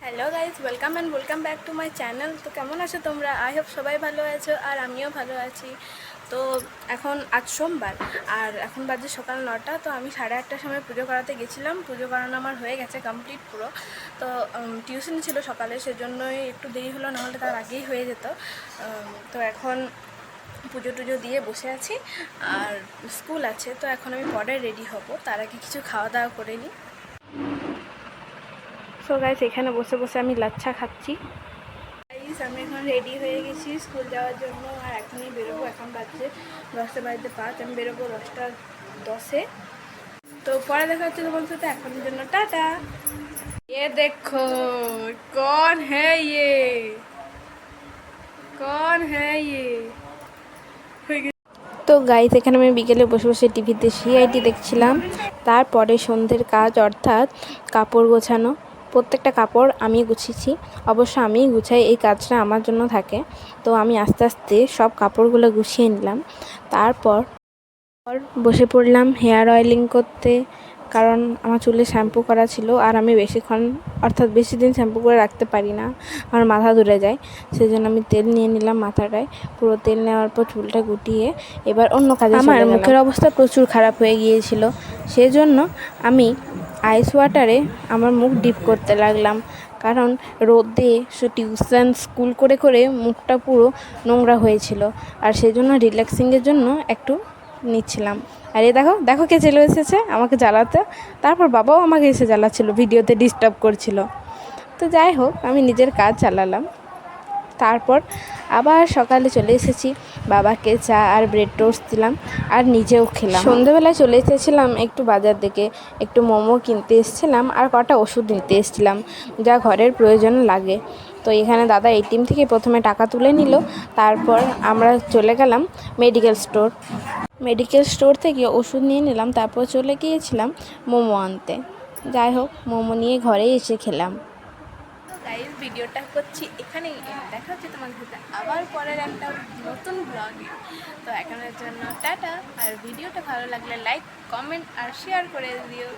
Hello guys, welcome back to my channel. তো কেমন আছো তোমরা? আই হোপ সবাই ভালো আছো, আর আমিও ভালো আছি। তো এখন আজ সোমবার, আর এখন বাজে সকাল 9টা। তো আমি 8:30টার সময় পুজো করাতে গেছিলাম। পুজো করানো আমার হয়ে গেছে কমপ্লিট পুরো। তো টিউশন ছিল সকালে, সেজন্যই একটু দেরি হলো, নাহলে তার আগেই হয়ে যেত। তো এখন পুজো টুজো দিয়ে বসে আছি, আর স্কুল আছে। তো এখন আমি পরে রেডি হব, তার আগে কিছু খাওয়া দাওয়া করে নিই। সো গাইস, এখানে বসে বসে আমি লাচ্ছা খাচ্ছি। গাইস, আমি এখন রেডি হয়ে গেছি স্কুল যাওয়ার জন্য, আর এখনই বেরোবো। এখন বাজছে 10:05। আমি বেরোবো 10:10-এ। তো পরে দেখা হচ্ছে তোমার সাথে। এখনের জন্য টাটা। ये देखो, कौन है ये, कौन है ये। তো গাইস, এখানে আমি বিকেলে বসে বসে টিভিতে সিআইডি দেখছিলাম। তারপরে সন্ধ্যের কাজ, অর্থাৎ কাপড় গোছানো। প্রত্যেকটা কাপড় আমি গুছিয়েছি। অবশ্য আমিই গুছাই, এই কাজটা আমার জন্য থাকে। তো আমি আস্তে আস্তে সব কাপড়গুলো গুছিয়ে নিলাম। তারপর বসে পড়লাম হেয়ার অয়েলিং করতে, কারণ আমার চুলে শ্যাম্পু করা ছিল, আর আমি বেশিক্ষণ অর্থাৎ বেশি দিন শ্যাম্পু করে রাখতে পারি না, আমার মাথা ধরে যায়। সেই জন্য আমি তেল নিয়ে নিলাম মাথাটায়। পুরো তেল নেওয়ার পর চুলটা গুটিয়ে এবার অন্য কাজে চলে গেলাম। আমার মুখের অবস্থা প্রচুর খারাপ হয়ে গিয়েছিল, সেই জন্য আমি আইস ওয়াটারে আমার মুখ ডিপ করতে লাগলাম। কারণ রোদে টিউশন স্কুল করে করে মুখটা পুরো নোংরা হয়েছিল, আর সেই জন্য রিল্যাক্সিংয়ের জন্য একটু নিচ্ছিলাম। আর এই দেখো দেখো কে চলে এসেছে আমাকে জ্বালাতে। তারপর বাবাও আমাকে এসে জ্বালাচ্ছিল, ভিডিওতে ডিস্টার্ব করছিল। তো যাই হোক, আমি নিজের কাজ চালালাম। তারপর আবার সকালে চলে এসেছি, বাবাকে চা আর ব্রেড টোস্ট দিলাম, আর নিজেও খেলাম। সন্ধেবেলায় চলে এসেছিলাম একটু বাজার থেকে, একটু মোমো কিনতে এসেছিলাম, আর কটা ওষুধ নিতে এসেছিলাম, যা ঘরের প্রয়োজন লাগে। তো এখানে দাদা এটিএম থেকে প্রথমে টাকা তুলে নিল। তারপর আমরা চলে গেলাম মেডিকেল স্টোর থেকে ওষুধ নিয়ে নিলাম। তারপর চলে গিয়েছিলাম মোমো আনতে। যাই হোক, মোমো নিয়ে ঘরে এসে খেলাম। তো গাইস, ভিডিওটা করছি এখানেই। দেখা হচ্ছে তোমাদের সাথে আবার পরের একটা নতুন ব্লগে। তো এখনের জন্য টাটা। আর ভিডিওটা ভালো লাগলে লাইক, কমেন্ট আর শেয়ার করে দিও।